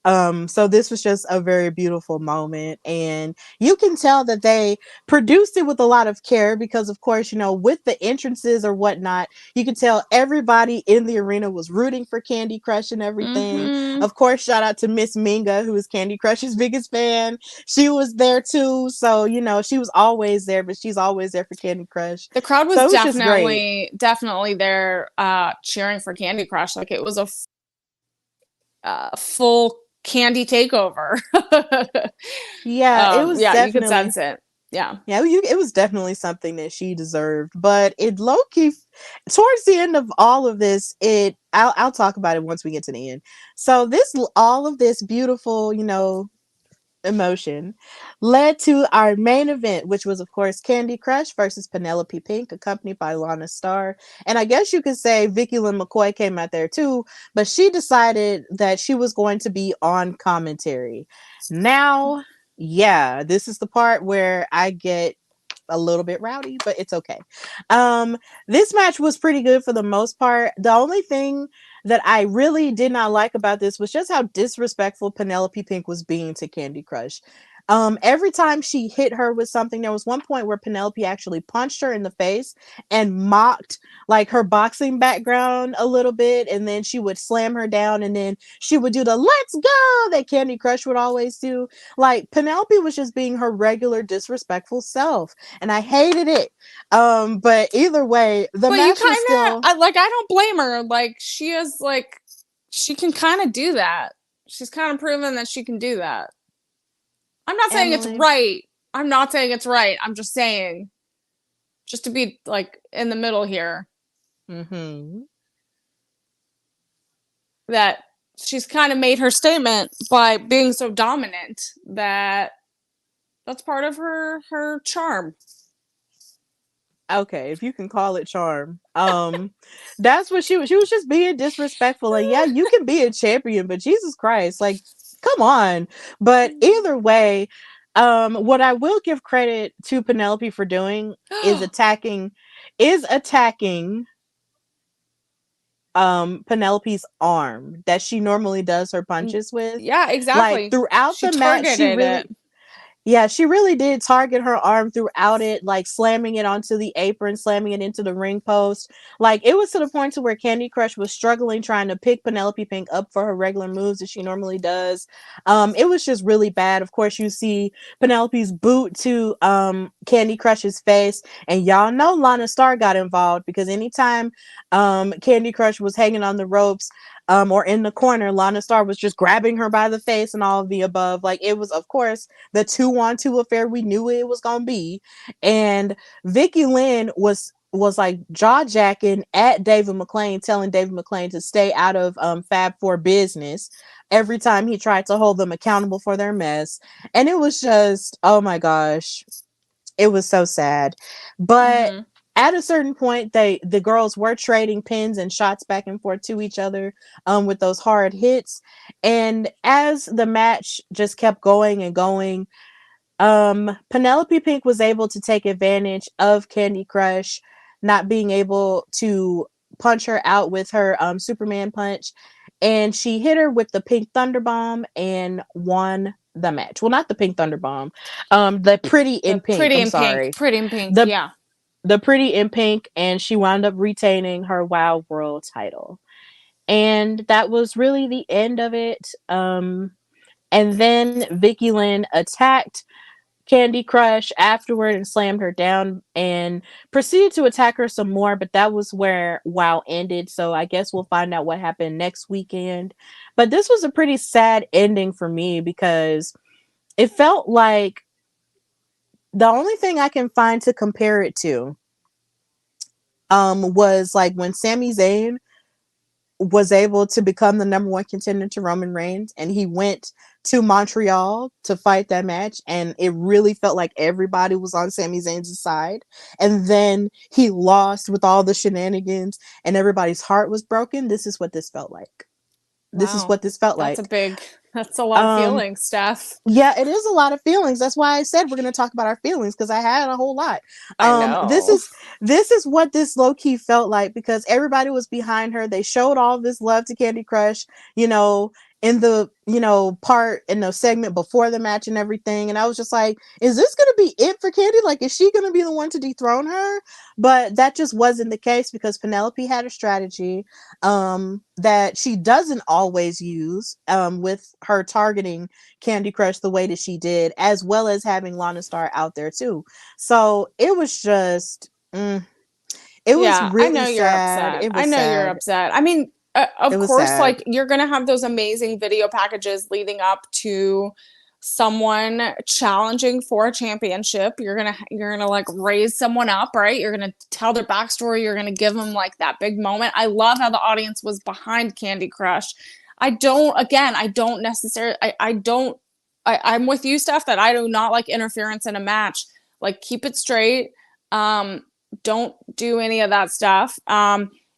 So this was just a very beautiful moment, and you can tell that they produced it with a lot of care because, of course, you know, with the entrances or whatnot, you could tell everybody in the arena was rooting for Kandi Krush and everything. Of course, shout out to Miss Minga, who is Kandi Krush's biggest fan. She was there too. So, you know, she was always there, but she's always there for Kandi Krush. The crowd was, so it was just great. definitely there cheering for Kandi Krush. Like, it was a full Kandi takeover. Yeah, it was you could definitely sense it. Yeah. It was definitely something that she deserved, but it low key towards the end of all of this, I'll talk about it once we get to the end. So all of this beautiful, you know, emotion led to our main event, which was, of course, Kandi Krush versus Penelope Pink, accompanied by Lana Starr. And I guess you could say Vicky Lynn McCoy came out there too, but she decided that she was going to be on commentary. Now, yeah, this is the part where I get a little bit rowdy, but it's okay. This match was pretty good for the most part. The only thing that I really did not like about this was just how disrespectful Penelope Pink was being to Kandi Krush. Every time she hit her with something, there was one point where Penelope actually punched her in the face and mocked like her boxing background a little bit, and then she would slam her down, and then she would do the "let's go" that Kandi Krush would always do. Like, Penelope was just being her regular disrespectful self, and I hated it. But either way, the but match was still I don't blame her. Like, she can kind of do that. She's kind of proven that she can do that. I'm not saying it's right. I'm not saying it's right. I'm just saying, just to be like in the middle here, that she's kind of made her statement by being so dominant that that's part of her charm. Okay, if you can call it charm. That's what she was just being disrespectful. And yeah, you can be a champion, but Jesus Christ, like, come on. But either way, what I will give credit to Penelope for doing is attacking Penelope's arm that she normally does her punches with. Yeah, exactly. Like, throughout the match, she really did target her arm throughout it, like slamming it onto the apron, slamming it into the ring post. Like, it was to the point to where Kandi Krush was struggling trying to pick Penelope Pink up for her regular moves that she normally does. It was just really bad. Of course, you see Penelope's boot to Kandi Krush's face, and y'all know Lana Starr got involved because anytime Kandi Krush was hanging on the ropes, or in the corner, Lana Starr was just grabbing her by the face and all of the above. Like, it was, of course, the 2-on-2 affair we knew it was gonna be. And Vicky Lynn was like jaw-jacking at David McClain, telling David McClain to stay out of Fab Four business every time he tried to hold them accountable for their mess. And it was just, oh my gosh, it was so sad. But at a certain point, the girls were trading pins and shots back and forth to each other with those hard hits. And as the match just kept going and going, Penelope Pink was able to take advantage of Kandi Krush not being able to punch her out with her Superman punch. And she hit her with the Pink Thunder Bomb and won the match. Well, not the Pink Thunder Bomb. The Pretty in Pink. Pretty in Pink. Yeah. The Pretty in Pink, and she wound up retaining her Wild World title. And that was really the end of it. And then Vicky Lynn attacked Kandi Krush afterward and slammed her down and proceeded to attack her some more, but that was where WoW ended. So I guess we'll find out what happened next weekend. But this was a pretty sad ending for me because it felt like The only thing I can find to compare it to was like when Sami Zayn was able to become the number one contender to Roman Reigns, and he went to Montreal to fight that match, and it really felt like everybody was on Sami Zayn's side, and then he lost with all the shenanigans and everybody's heart was broken. This is what this felt like. This is Wow. what this felt That's like. that's a lot of feelings, Steph. Yeah, it is a lot of feelings. That's why I said we're going to talk about our feelings, because I had a whole lot. I This know. is what this low key felt like, because everybody was behind her. They showed all this love to Kandi Krush, you know, in the part in the segment before the match and everything, and I was just like, is this going to be it for Kandi? Like, is she going to be the one to dethrone her? But that just wasn't the case, because Penelope had a strategy that she doesn't always use with her targeting Kandi Krush the way that she did, as well as having Lana Star out there too. So it was just it was Yeah, I really know you're sad. upset. It I was know you're sad. upset. I mean, It of was course, sad. like you're gonna have those amazing video packages leading up to someone challenging for a championship. You're gonna like raise someone up, right? You're gonna tell their backstory. You're gonna give them like that big moment. I love how the audience was behind Kandi Krush. I don't necessarily. I don't. I'm with you, Steph, that I do not like interference in a match. Like, keep it straight. Don't do any of that stuff.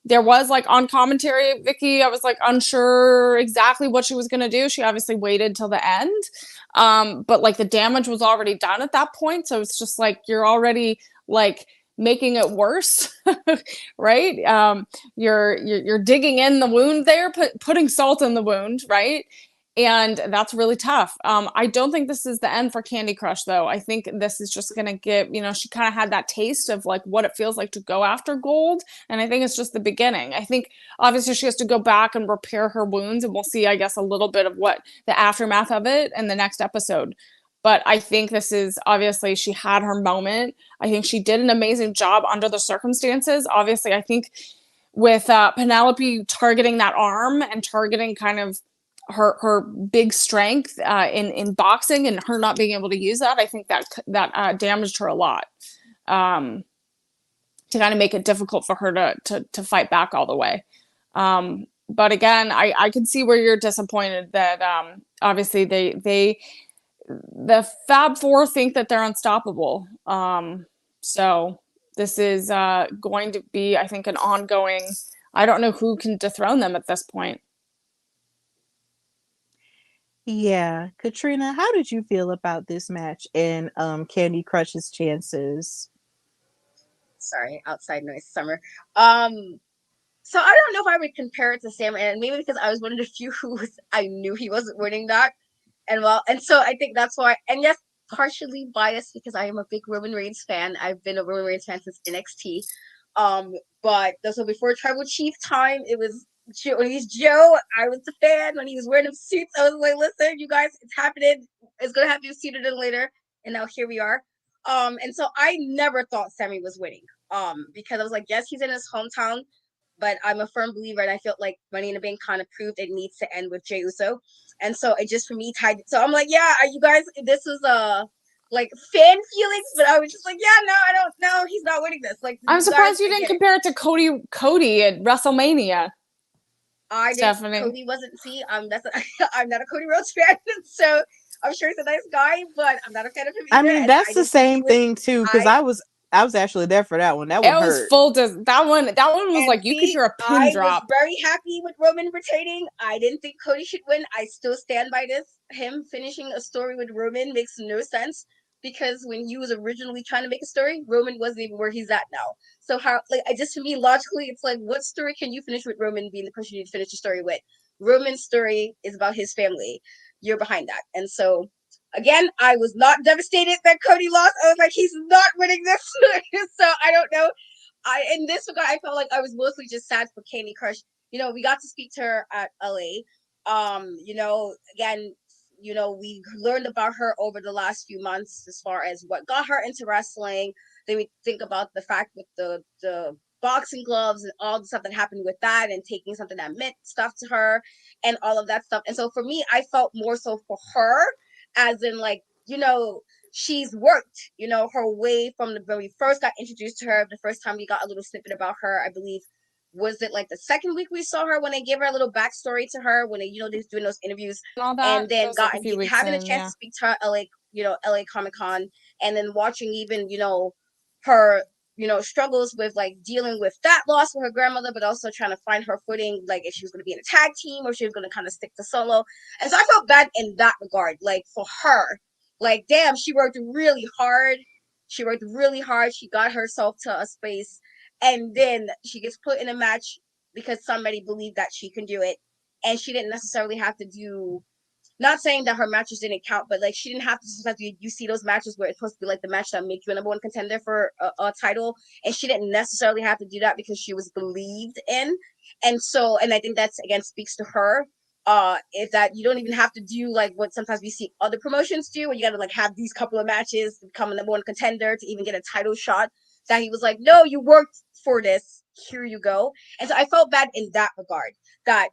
There was like on commentary, Vicky, I was like unsure exactly what she was going to do. She obviously waited till the end. But like the damage was already done at that point. So it's just like, you're already like making it worse, right? You're digging in the wound there, putting salt in the wound, right? And that's really tough. I don't think this is the end for Kandi Krush, though. I think this is just going to get, she kind of had that taste of like what it feels like to go after gold. And I think it's just the beginning. I think obviously she has to go back and repair her wounds, and we'll see, I guess, a little bit of what the aftermath of it in the next episode. But I think this is obviously, she had her moment. I think she did an amazing job under the circumstances. Obviously, I think with Penelope targeting that arm and targeting kind of her big strength in boxing, and her not being able to use that, I think that damaged her a lot, to kind of make it difficult for her to fight back all the way. But again, I can see where you're disappointed that obviously the Fab Four think that they're unstoppable. So this is going to be, I think, an ongoing. I don't know who can dethrone them at this point. Yeah, Katrina, how did you feel about this match and Kandi Krush's chances? Sorry, outside noise, summer. So I don't know if I would compare it to Sam, and maybe because I was one of the few I knew he wasn't winning that, and so I think that's why. And yes, partially biased because I am a big Roman Reigns fan. I've been a Roman Reigns fan since NXT. But so before Tribal Chief time, it was when he's Joe. I was the fan when he was wearing them suits. I was like, listen, you guys, it's happening. It's gonna have you sooner than later. And now here we are. And so I never thought Sammy was winning. Because I was like, yes, he's in his hometown, but I'm a firm believer, and I felt like Money in the Bank kind of proved it needs to end with Jey Uso. And so it just for me tied. So I'm like, yeah, are you guys? This was like fan feelings, but I was just like, yeah, no, I don't know. He's not winning this. Like, I'm surprised you I didn't compare it to Cody at WrestleMania. I didn't. Stephanie. Cody wasn't. See, I'm not a Cody Rhodes fan, so I'm sure he's a nice guy, but I'm not a fan of him I either. mean, And that's I the didn't think he same was. thing too, because I was actually there for that one. That It one was hurt. full. That one was And like you could see, hear a pin I drop. was very happy with Roman retaining. I didn't think Cody should win. I still stand by this. Him finishing a story with Roman makes no sense, because when he was originally trying to make a story, Roman wasn't even where he's at now. So how, like, I just, for me, logically, it's like, what story can you finish with Roman being the person you need to finish the story with? Roman's story is about his family. You're behind that. And so, again, I was not devastated that Cody lost. I was like, he's not winning this. So I don't know. In this regard, I felt like I was mostly just sad for Kandi Krush. We got to speak to her at LA. Again, we learned about her over the last few months as far as what got her into wrestling. Then we think about the fact with the boxing gloves and all the stuff that happened with that, and taking something that meant stuff to her and all of that stuff. And so for me, I felt more so for her, as in, like, she's worked, her way from when we first got introduced to her. The first time we got a little snippet about her, I believe, was it like the second week we saw her when they gave her a little backstory to her when they, they was doing those interviews, And all and that. That then was like a few weeks having a in, chance yeah. to speak to her at LA Comic Con, and then watching even, her, struggles with like dealing with that loss with her grandmother, but also trying to find her footing, like if she was going to be in a tag team or she was going to kind of stick to solo. And so I felt bad in that regard, like for her, like, damn, she worked really hard. She worked really hard. She got herself to a space, and then she gets put in a match because somebody believed that she can do it, and she didn't necessarily have to do, not saying that her matches didn't count, but like she didn't have to. Sometimes you see those matches where it's supposed to be like the match that make you a number one contender for a title, and she didn't necessarily have to do that because she was believed in. And so, and I think that's again speaks to her. Is that you don't even have to do like what sometimes we see other promotions do, where you got to like have these couple of matches to become a number one contender to even get a title shot. That he was like, no, you worked for this. Here you go. And so I felt bad in that regard, that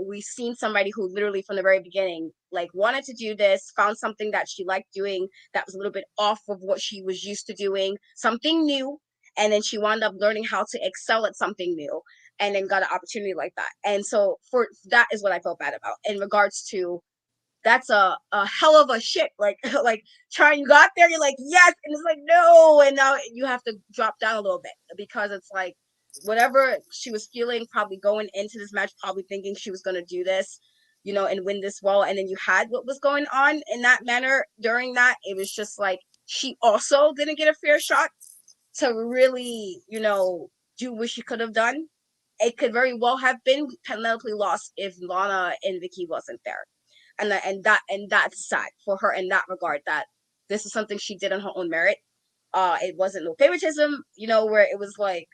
we've seen somebody who literally from the very beginning like wanted to do this, found something that she liked doing that was a little bit off of what she was used to doing, something new, and then she wound up learning how to excel at something new, and then got an opportunity like that. And so for that is what I felt bad about in regards to, that's a hell of a shit. Like like trying, you got there, you're like yes, and it's like no, and now you have to drop down a little bit because it's like whatever she was feeling probably going into this match, probably thinking she was going to do this, and win this well, and then you had what was going on in that manner during that. It was just like she also didn't get a fair shot to really, do what she could have done. It could very well have been Penelope lost if Lana and Vicky wasn't there, and that's sad for her in that regard, that this is something she did on her own merit. It wasn't no favoritism, where it was like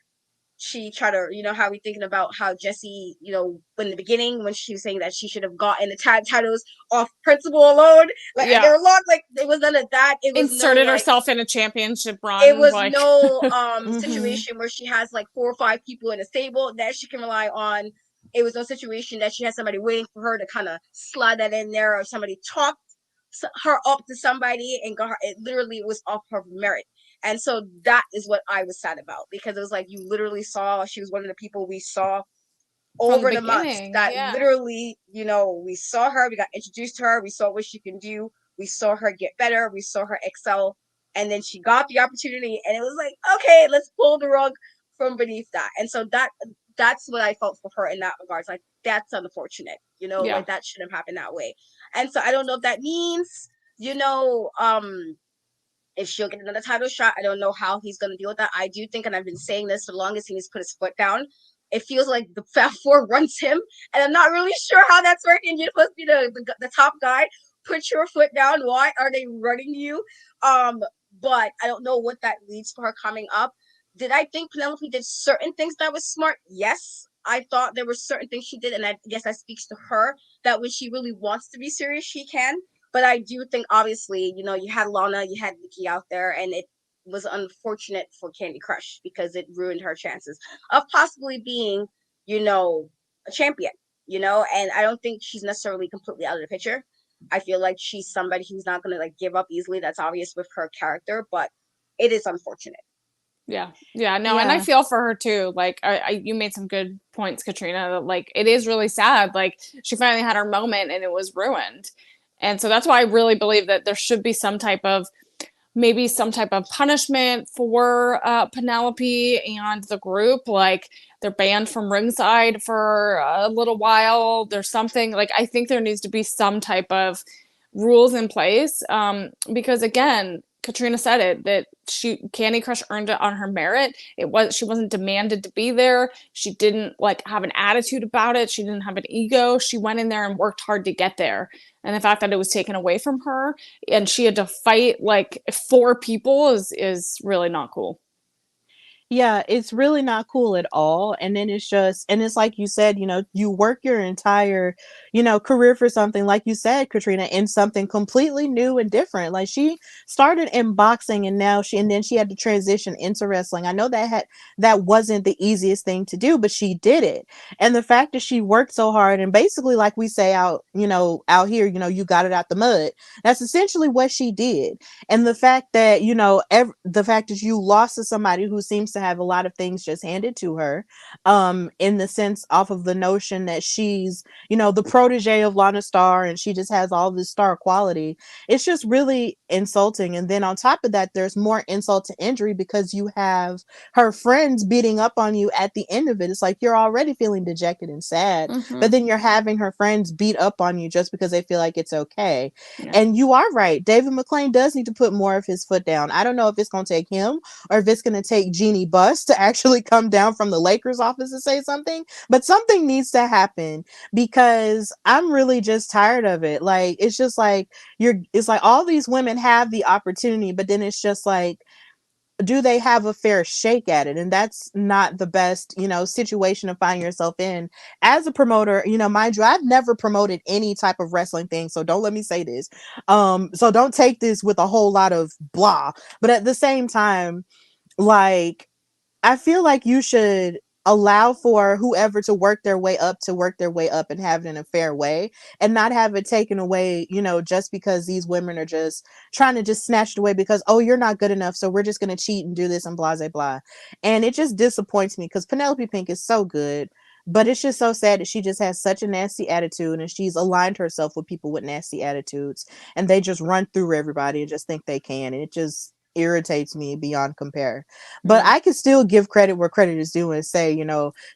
she tried to, how we thinking about how Jessie, in the beginning when she was saying that she should have gotten the tag titles off principle alone, like Yeah. there were a lot, like it was none of that. It was Inserted no, like, herself in a championship run. it was like no Mhm. situation where she has like 4 or 5 people in a stable that she can rely on. It was no situation that she had somebody waiting for her to kind of slide that in there, or somebody talked her up to somebody and got her. It literally was off her merit. And so that is what I was sad about, because it was like you literally saw she was one of the people we saw from the over the months, beginning. that Yeah. literally, we saw her, we got introduced to her, we saw what she can do, we saw her get better, we saw her excel, and then she got the opportunity, and it was like, okay, let's pull the rug from beneath that. And so that's what I felt for her in that regards. Like that's unfortunate, Yeah. like that shouldn't have happened that way. And so I don't know if that means, if she'll get another title shot. I don't know how he's going to deal with that. I do think, and I've been saying this for the longest, he needs to put his foot down. It feels like the Fab Four runs him, and I'm not really sure how that's working. You're supposed to be the top guy. Put your foot down. Why are they running you? But I don't know what that leads for her coming up. Did I think Penelope did certain things that was smart? Yes. I thought there were certain things she did, and I guess that speaks to her, that when she really wants to be serious, she can. But I do think, obviously, you had Lana, you had Vicky out there, and it was unfortunate for Kandi Krush because it ruined her chances of possibly being, a champion, and I don't think she's necessarily completely out of the picture. I feel like she's somebody who's not going to like give up easily. That's obvious with her character, but it is unfortunate. Yeah. No, and I feel for her too. Like, you made some good points, Katrina. Like, it is really sad. Like, she finally had her moment and it was ruined. And so that's why I really believe that there should be maybe some type of punishment for Penelope and the group. Like, they're banned from ringside for a little while. There's something, like, I think there needs to be some type of rules in place. Because again, Katrina said it, that Kandi Krush earned it on her merit. She wasn't demanded to be there. She didn't like have an attitude about it. She didn't have an ego. She went in there and worked hard to get there. And the fact that it was taken away from her and she had to fight like 4 people is really not cool. Yeah, it's really not cool at all. And then it's just, and it's like you said, you work your entire, career for something, like you said, Katrina, in something completely new and different. Like she started in boxing and and then she had to transition into wrestling. I know that wasn't the easiest thing to do, but she did it. And the fact that she worked so hard and basically, like we say out here, you got it out the mud. That's essentially what she did. And the fact that the fact that you lost to somebody who seems to have a lot of things just handed to her, in the sense off of the notion that she's the protege of Lana Star and she just has all this star quality, it's just really insulting. And then on top of that, there's more insult to injury because you have her friends beating up on you at the end of it. It's like you're already feeling dejected and sad, Mm-hmm. but then you're having her friends beat up on you just because they feel like it's okay. Yeah. And you are right. David McClain does need to put more of his foot down. I don't know if it's going to take him or if it's going to take Jeannie Buss to actually come down from the Lakers office and say something, but something needs to happen because I'm really just tired of it. Like, it's just like it's like all these women have the opportunity, but then it's just like, do they have a fair shake at it? And that's not the best, situation to find yourself in as a promoter. Mind you, I've never promoted any type of wrestling thing, so don't let me say this. So don't take this with a whole lot of blah. But at the same time, like, I feel like you should allow for whoever to work their way up and have it in a fair way and not have it taken away, just because these women are just trying to just snatch it away because, oh, you're not good enough. So we're just going to cheat and do this and blah, blah, blah. And it just disappoints me because Penelope Pink is so good, but it's just so sad that she just has such a nasty attitude and she's aligned herself with people with nasty attitudes and they just run through everybody and just think they can. And it just irritates me beyond compare. But Mm-hmm. I can still give credit where credit is due and say,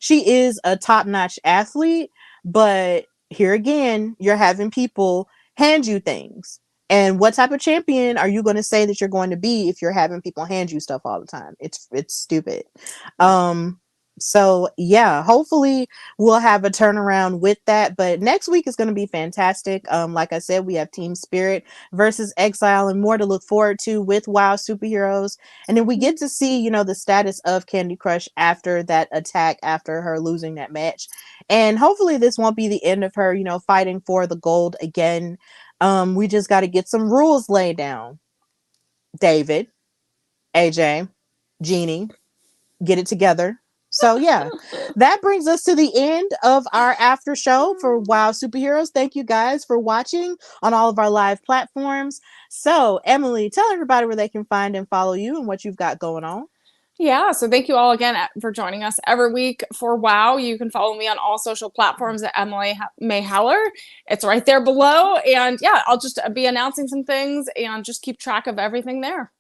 she is a top-notch athlete, but here again, you're having people hand you things. And what type of champion are you going to say that you're going to be if you're having people hand you stuff all the time? It's stupid. Yeah. So yeah, hopefully we'll have a turnaround with that. But next week is going to be fantastic. Like I said, we have Team Spirit versus Exile and more to look forward to with WoW Superheroes. And then we get to see, the status of Kandi Krush after that attack, after her losing that match. And hopefully this won't be the end of her, fighting for the gold again. We just got to get some rules laid down. David, AJ, Jeannie, get it together. So yeah, that brings us to the end of our after show for WoW Superheroes. Thank you guys for watching on all of our live platforms. So Emily, tell everybody where they can find and follow you and what you've got going on. Yeah, so thank you all again for joining us every week for WoW. You can follow me on all social platforms at Emily May Heller. It's right there below. And yeah, I'll just be announcing some things and just keep track of everything there.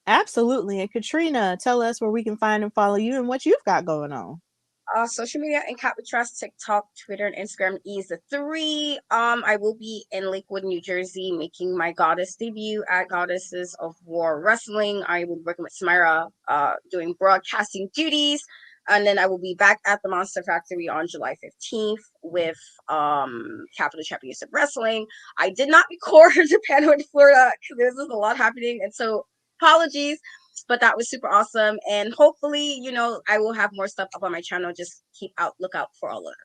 Absolutely. And Katrina, tell us where we can find and follow you and what you've got going on. Social media and Cat We Trust, TikTok, Twitter, and Instagram is the three. I will be in Lakewood, New Jersey, making my Goddess debut at Goddesses of War Wrestling. I will be working with Smyra, doing broadcasting duties. And then I will be back at the Monster Factory on July 15th with Capital Championship Wrestling. I did not record the panel in Florida because there's just a lot happening. And so apologies, but that was super awesome. And hopefully, I will have more stuff up on my channel. Just look out for all of it.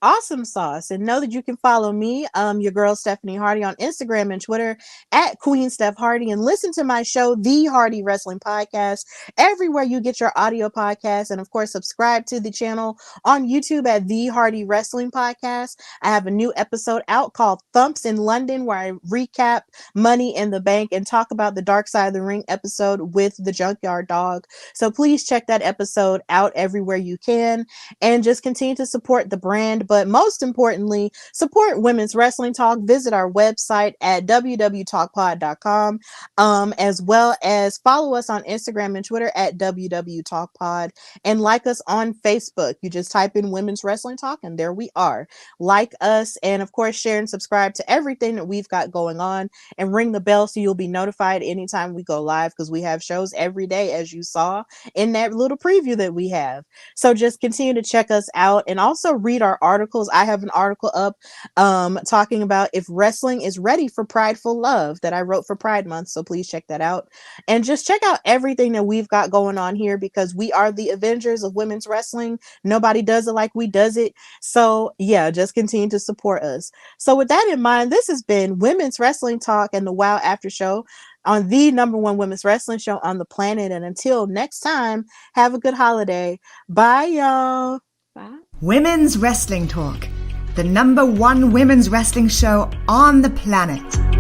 Awesome sauce. And know that you can follow me, your girl Stephanie Hardy, on Instagram and Twitter at Queen Steph Hardy, and listen to my show, The Hardy Wrestling Podcast, everywhere you get your audio podcast. And of course, subscribe to the channel on YouTube at The Hardy Wrestling Podcast. I have a new episode out called Thumps in London, where I recap Money in the Bank and talk about the Dark Side of the Ring episode with the Junkyard Dog. So please check that episode out everywhere you can and just continue to support the brand. But most importantly, support Women's Wrestling Talk. Visit our website at www.talkpod.com, as well as follow us on Instagram and Twitter at www.talkpod, and like us on Facebook. You just type in Women's Wrestling Talk and there we are. Like us, and of course share and subscribe to everything that we've got going on, and ring the bell so you'll be notified anytime we go live, because we have shows every day, as you saw in that little preview that we have. So just continue to check us out and also read our articles articles. I have an article up talking about if wrestling is ready for prideful love that I wrote for Pride Month. So please check that out. And just check out everything that we've got going on here, because we are the Avengers of women's wrestling. Nobody does it like we does it. So yeah, just continue to support us. So with that in mind, this has been Women's Wrestling Talk and the Wow After Show on the #1 women's wrestling show on the planet. And until next time, have a good holiday. Bye, y'all. Bye. Women's Wrestling Talk, the #1 women's wrestling show on the planet.